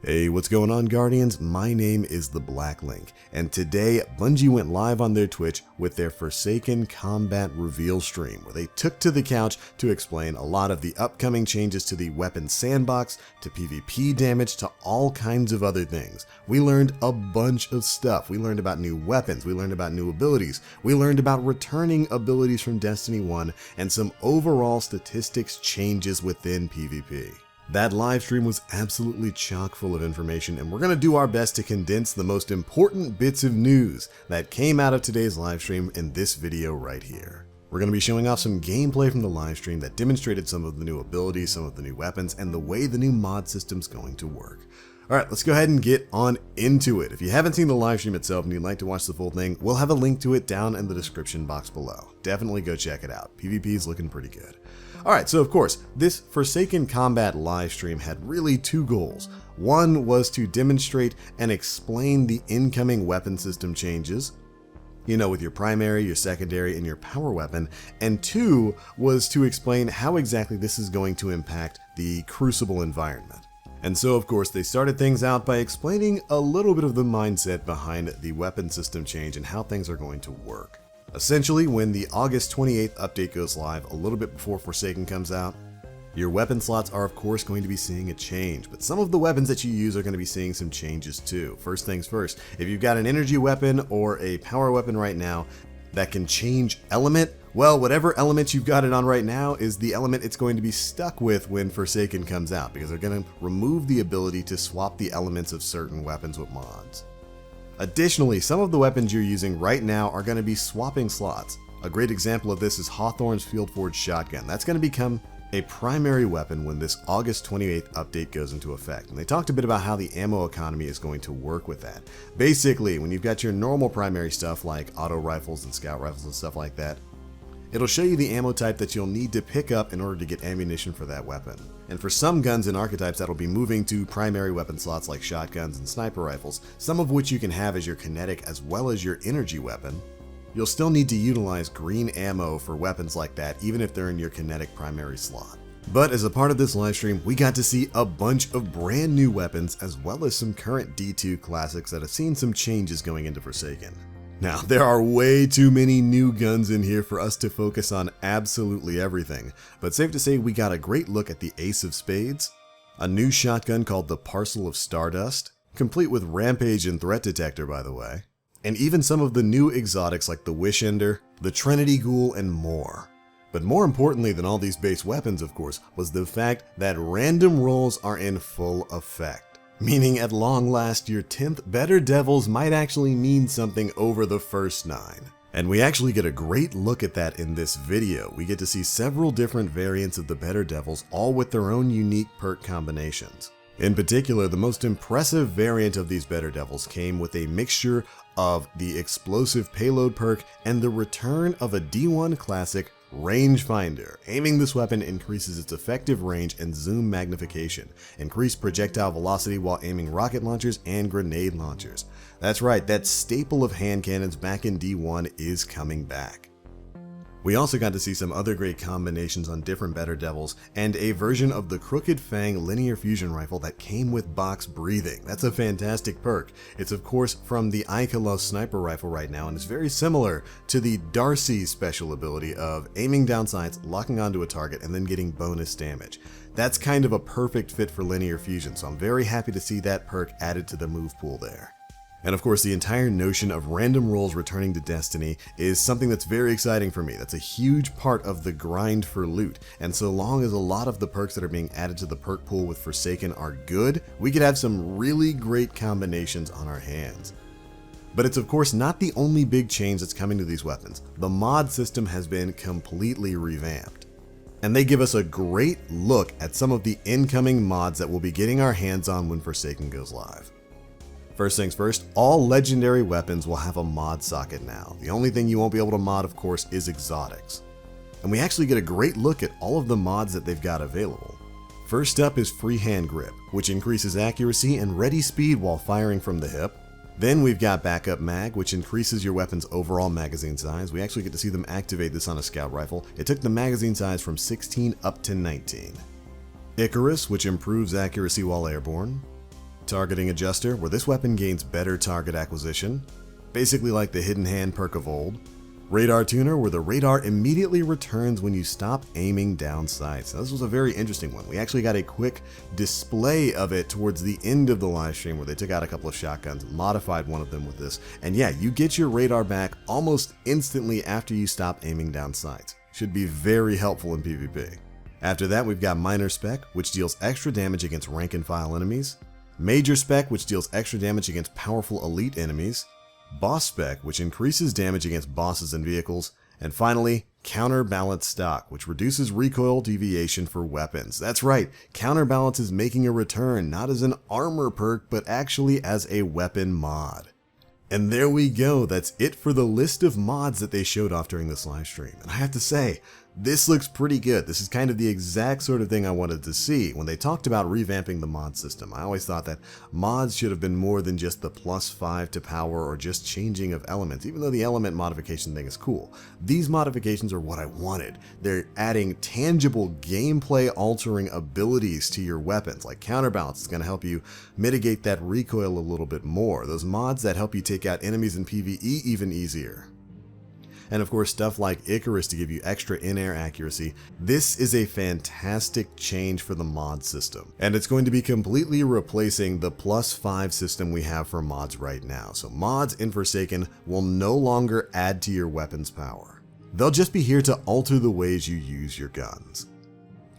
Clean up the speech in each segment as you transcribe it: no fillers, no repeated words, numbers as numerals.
Hey, what's going on, Guardians? My name is the Black Link, and today Bungie went live on their Twitch with their Forsaken Combat reveal stream, where they took to the couch to explain a lot of the upcoming changes to the weapon sandbox, to PvP damage, to all kinds of other things. We learned a bunch of stuff. We learned about new weapons, we learned about new abilities, we learned about returning abilities from Destiny 1, and some overall statistics changes within PvP. That live stream was absolutely chock full of information, and we're going to do our best to condense the most important bits of news that came out of today's live stream in this video right here. We're going to be showing off some gameplay from the live stream that demonstrated some of the new abilities, some of the new weapons, and the way the new mod system's going to work. Alright, let's go ahead and get on into it. If you haven't seen the live stream itself and you'd like to watch the full thing, we'll have a link to it down in the description box below. Definitely go check it out. PvP is looking pretty good. Alright, so of course, this Forsaken Combat live stream had really two goals. One was to demonstrate and explain the incoming weapon system changes, you know, with your primary, your secondary, and your power weapon, and two was to explain how exactly this is going to impact the Crucible environment. And so, of course, they started things out by explaining a little bit of the mindset behind the weapon system change and how things are going to work. Essentially, when the August 28th update goes live, a little bit before Forsaken comes out, your weapon slots are of course going to be seeing a change, but some of the weapons that you use are going to be seeing some changes too. First things first, if you've got an energy weapon or a power weapon right now that can change element, well, whatever element you've got it on right now is the element it's going to be stuck with when Forsaken comes out, because they're going to remove the ability to swap the elements of certain weapons with mods. Additionally, some of the weapons you're using right now are going to be swapping slots. A great example of this is Hawthorne's Field Forged Shotgun. That's going to become a primary weapon when this August 28th update goes into effect. And they talked a bit about how the ammo economy is going to work with that. Basically, when you've got your normal primary stuff like auto rifles and scout rifles and stuff like that, it'll show you the ammo type that you'll need to pick up in order to get ammunition for that weapon. And for some guns and archetypes, that'll be moving to primary weapon slots like shotguns and sniper rifles, some of which you can have as your kinetic as well as your energy weapon. You'll still need to utilize green ammo for weapons like that, even if they're in your kinetic primary slot. But as a part of this livestream, we got to see a bunch of brand new weapons as well as some current D2 classics that have seen some changes going into Forsaken. Now, there are way too many new guns in here for us to focus on absolutely everything, but safe to say we got a great look at the Ace of Spades, a new shotgun called the Parcel of Stardust, complete with Rampage and Threat Detector by the way, and even some of the new exotics like the Wish Ender, the Trinity GHOUL, and more. But more importantly than all these base weapons, of course, was the fact that random rolls are in full effect. Meaning at long last, your 10th Better Devils might actually mean something over the first 9. And we actually get a great look at that in this video. We get to see several different variants of the Better Devils, all with their own unique perk combinations. In particular, the most impressive variant of these Better Devils came with a mixture of the Explosive Payload perk and the return of a D1 classic, Rangefinder. Aiming this weapon increases its effective range and zoom magnification, increased projectile velocity while aiming rocket launchers and grenade launchers. That's right, that staple of hand cannons back in D1 is coming back. We also got to see some other great combinations on different Better Devils, and a version of the Crooked Fang linear fusion rifle that came with box breathing. That's a fantastic perk. It's of course from the Ikelos sniper rifle right now, and it's very similar to the Darcy special ability of aiming down sights, locking onto a target, and then getting bonus damage. That's kind of a perfect fit for linear fusion, so I'm very happy to see that perk added to the move pool there. And of course, the entire notion of random rolls returning to Destiny is something that's very exciting for me. That's a huge part of the grind for loot, and so long as a lot of the perks that are being added to the perk pool with Forsaken are good, we could have some really great combinations on our hands. But it's of course not the only big change that's coming to these weapons. The mod system has been completely revamped, and they give us a great look at some of the incoming mods that we'll be getting our hands on when Forsaken goes live. First things first, all legendary weapons will have a mod socket now. The only thing you won't be able to mod, of course, is exotics. And we actually get a great look at all of the mods that they've got available. First up is Freehand Grip, which increases accuracy and ready speed while firing from the hip. Then we've got Backup Mag, which increases your weapon's overall magazine size. We actually get to see them activate this on a scout rifle. It took the magazine size from 16 up to 19. Icarus, which improves accuracy while airborne. Targeting Adjuster, where this weapon gains better target acquisition, basically like the Hidden Hand perk of old. Radar Tuner, where the radar immediately returns when you stop aiming down sights. Now, this was a very interesting one. We actually got a quick display of it towards the end of the live stream where they took out a couple of shotguns, modified one of them with this. And yeah, you get your radar back almost instantly after you stop aiming down sights. Should be very helpful in PvP. After that, we've got Minor Spec, which deals extra damage against rank and file enemies. Major Spec, which deals extra damage against powerful elite enemies. Boss Spec, which increases damage against bosses and vehicles. And finally, Counterbalance Stock, which reduces recoil deviation for weapons. That's right, Counterbalance is making a return, not as an armor perk, but actually as a weapon mod. And there we go, that's it for the list of mods that they showed off during this live stream. And I have to say, this looks pretty good. This is kind of the exact sort of thing I wanted to see. When they talked about revamping the mod system, I always thought that mods should have been more than just the +5 to power or just changing of elements, even though the element modification thing is cool. These modifications are what I wanted. They're adding tangible gameplay altering abilities to your weapons, like Counterbalance is going to help you mitigate that recoil a little bit more. Those mods that help you take out enemies in PvE even easier. And of course, stuff like Icarus to give you extra in-air accuracy. This is a fantastic change for the mod system, and it's going to be completely replacing the +5 system we have for mods right now. So mods in Forsaken will no longer add to your weapon's power. They'll just be here to alter the ways you use your guns.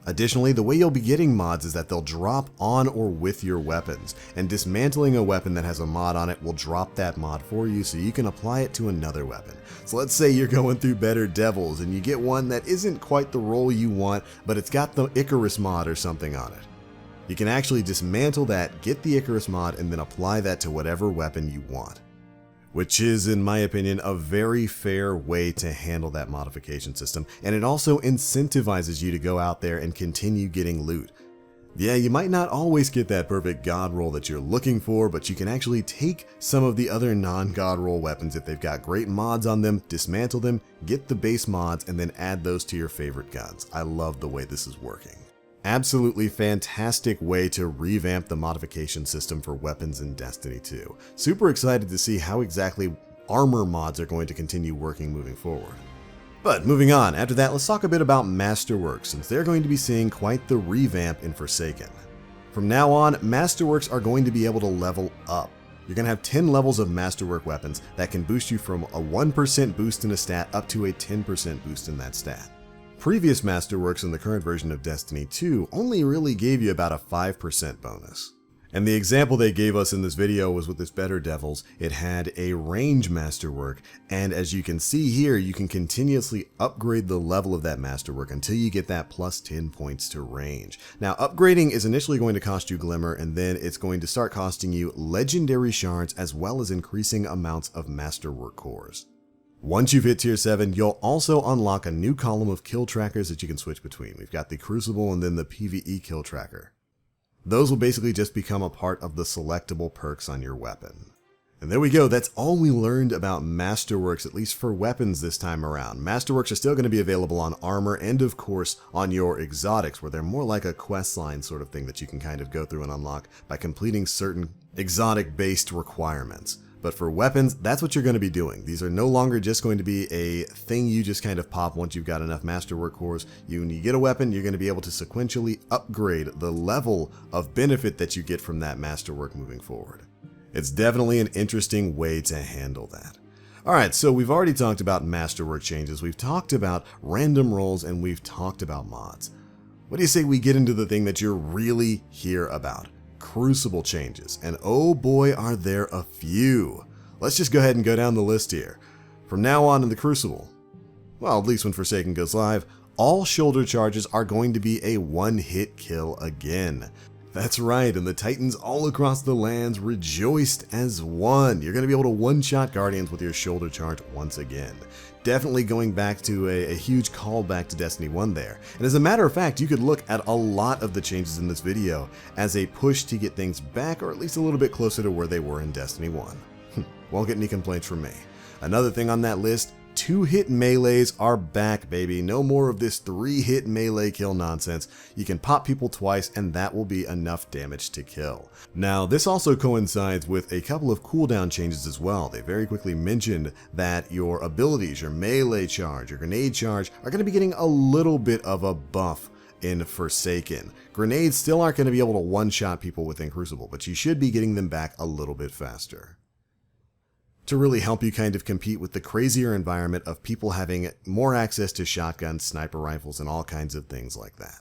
Additionally, the way you'll be getting mods is that they'll drop on or with your weapons, and dismantling a weapon that has a mod on it will drop that mod for you so you can apply it to another weapon. So let's say you're going through Better Devils and you get one that isn't quite the role you want, but it's got the Icarus mod or something on it. You can actually dismantle that, get the Icarus mod, and then apply that to whatever weapon you want. Which is, in my opinion, a very fair way to handle that modification system, and it also incentivizes you to go out there and continue getting loot. Yeah, you might not always get that perfect god roll that you're looking for, but you can actually take some of the other non-god roll weapons if they've got great mods on them, dismantle them, get the base mods, and then add those to your favorite guns. I love the way this is working. Absolutely fantastic way to revamp the modification system for weapons in Destiny 2. Super excited to see how exactly armor mods are going to continue working moving forward. But moving on, after that, let's talk a bit about Masterworks, since they're going to be seeing quite the revamp in Forsaken. From now on, Masterworks are going to be able to level up. You're going to have 10 levels of Masterwork weapons that can boost you from a 1% boost in a stat up to a 10% boost in that stat. Previous Masterworks in the current version of Destiny 2 only really gave you about a 5% bonus. And the example they gave us in this video was with this Better Devils. It had a range Masterwork, and as you can see here, you can continuously upgrade the level of that Masterwork until you get that +10 points to range. Now, upgrading is initially going to cost you Glimmer, and then it's going to start costing you Legendary Shards as well as increasing amounts of Masterwork cores. Once you've hit tier 7, you'll also unlock a new column of kill trackers that you can switch between. We've got the Crucible and then the PvE kill tracker. Those will basically just become a part of the selectable perks on your weapon. And there we go, that's all we learned about Masterworks, at least for weapons this time around. Masterworks are still going to be available on armor and of course on your exotics, where they're more like a questline sort of thing that you can kind of go through and unlock by completing certain exotic-based requirements. But for weapons, that's what you're going to be doing. These are no longer just going to be a thing you just kind of pop once you've got enough Masterwork cores. When you get a weapon, you're going to be able to sequentially upgrade the level of benefit that you get from that Masterwork moving forward. It's definitely an interesting way to handle that. Alright, so we've already talked about Masterwork changes, we've talked about random rolls, and we've talked about mods. What do you say we get into the thing that you're really here about? Crucible changes, and oh boy are there a few. Let's just go ahead and go down the list here. From now on in the Crucible, well, at least when Forsaken goes live, all shoulder charges are going to be a one-hit kill again. That's right, and the Titans all across the lands rejoiced as one. You're going to be able to one-shot Guardians with your shoulder charge once again. Definitely going back to a huge callback to Destiny 1 there. And as a matter of fact, you could look at a lot of the changes in this video as a push to get things back, or at least a little bit closer to where they were in Destiny 1. Won't get any complaints from me. Another thing on that list, 2-hit melees are back, baby. No more of this 3-hit melee kill nonsense. You can pop people twice and that will be enough damage to kill. Now, this also coincides with a couple of cooldown changes as well. They very quickly mentioned that your abilities, your melee charge, your grenade charge, are going to be getting a little bit of a buff in Forsaken. Grenades still aren't going to be able to one-shot people within Crucible, but you should be getting them back a little bit faster, to really help you kind of compete with the crazier environment of people having more access to shotguns, sniper rifles, and all kinds of things like that.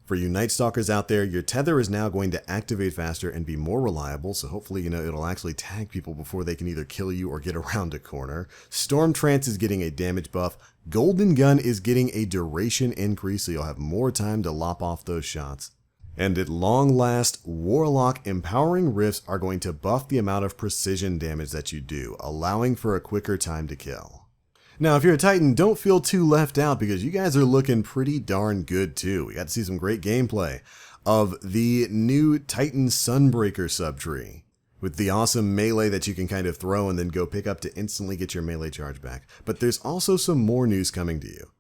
For you Night Stalkers out there, your tether is now going to activate faster and be more reliable, so hopefully, it'll actually tag people before they can either kill you or get around a corner. Storm Trance is getting a damage buff. Golden Gun is getting a duration increase, so you'll have more time to lop off those shots. And at long last, Warlock Empowering Rifts are going to buff the amount of precision damage that you do, allowing for a quicker time to kill. Now, if you're a Titan, don't feel too left out because you guys are looking pretty darn good too. We got to see some great gameplay of the new Titan Sunbreaker subtree with the awesome melee that you can kind of throw and then go pick up to instantly get your melee charge back. But there's also some more news coming to you.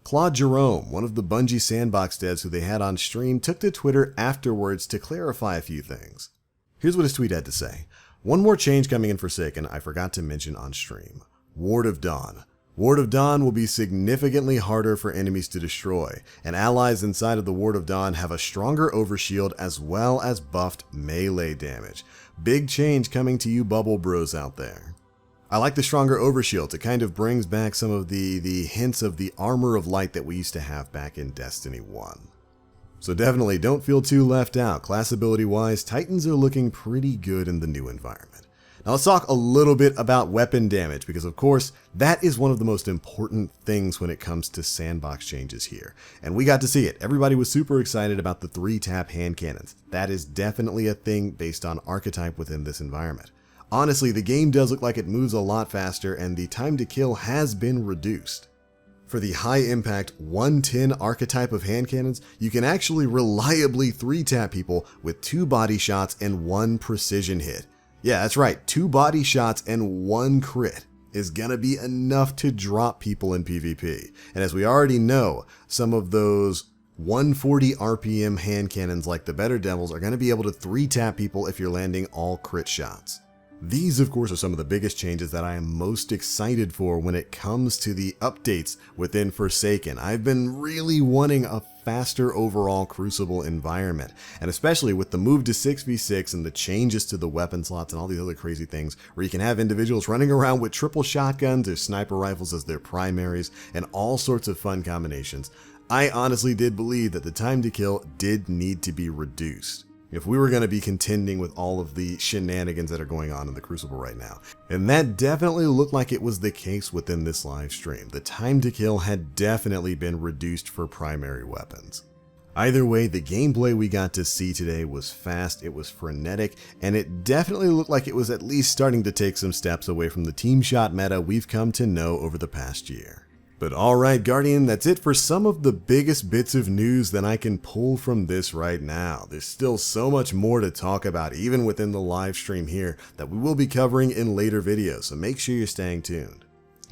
Claude Jerome, one of the Bungie Sandbox devs who they had on stream, took to Twitter afterwards to clarify a few things. Here's what his tweet had to say. One more change coming in Forsaken I forgot to mention on stream. Ward of Dawn. Ward of Dawn will be significantly harder for enemies to destroy, and allies inside of the Ward of Dawn have a stronger overshield as well as buffed melee damage. Big change coming to you bubble bros out there. I like the stronger overshield. It kind of brings back some of the hints of the armor of light that we used to have back in Destiny 1. So definitely don't feel too left out. Class ability wise, Titans are looking pretty good in the new environment. Now let's talk a little bit about weapon damage, because of course that is one of the most important things when it comes to sandbox changes here. And we got to see it. Everybody was super excited about the 3-tap hand cannons. That is definitely a thing based on archetype within this environment. Honestly, the game does look like it moves a lot faster and the time to kill has been reduced. For the high impact 110 archetype of hand cannons, you can actually reliably 3-tap people with 2 body shots and 1 precision hit. Yeah, that's right, 2 body shots and 1 crit is gonna be enough to drop people in PvP. And as we already know, some of those 140 RPM hand cannons like the Better Devils are gonna be able to 3-tap people if you're landing all crit shots. These, of course, are some of the biggest changes that I am most excited for when it comes to the updates within Forsaken. I've been really wanting a faster overall Crucible environment, and especially with the move to 6v6 and the changes to the weapon slots and all these other crazy things where you can have individuals running around with triple shotguns or sniper rifles as their primaries and all sorts of fun combinations. I honestly did believe that the time to kill did need to be reduced if we were going to be contending with all of the shenanigans that are going on in the Crucible right now. And that definitely looked like it was the case within this live stream. The time to kill had definitely been reduced for primary weapons. Either way, the gameplay we got to see today was fast, it was frenetic, and it definitely looked like it was at least starting to take some steps away from the team shot meta we've come to know over the past year. But alright Guardian, that's it for some of the biggest bits of news that I can pull from this right now. There's still so much more to talk about even within the live stream here that we will be covering in later videos, so make sure you're staying tuned.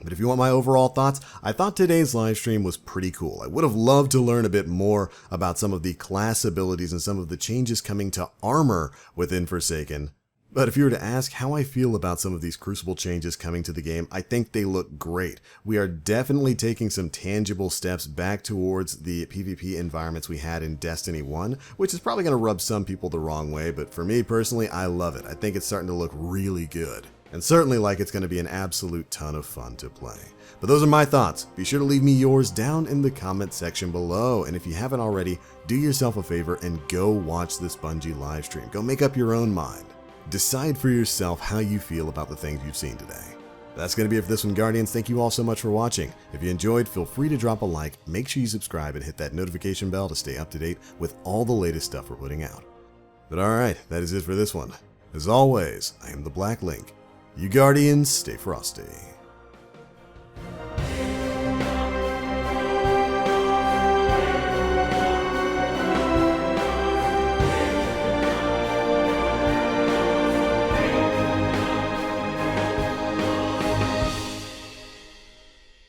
But if you want my overall thoughts, I thought today's live stream was pretty cool. I would have loved to learn a bit more about some of the class abilities and some of the changes coming to armor within Forsaken. But if you were to ask how I feel about some of these Crucible changes coming to the game, I think they look great. We are definitely taking some tangible steps back towards the PvP environments we had in Destiny 1, which is probably going to rub some people the wrong way, but for me personally, I love it. I think it's starting to look really good, and certainly like it's going to be an absolute ton of fun to play. But those are my thoughts. Be sure to leave me yours down in the comment section below, and if you haven't already, do yourself a favor and go watch this Bungie live stream. Go make up your own mind. Decide for yourself how you feel about the things you've seen today. That's going to be it for this one, Guardians. Thank you all so much for watching. If you enjoyed, feel free to drop a like, make sure you subscribe, and hit that notification bell to stay up to date with all the latest stuff we're putting out. But alright, that is it for this one. As always, I am the Black Link. You Guardians, stay frosty.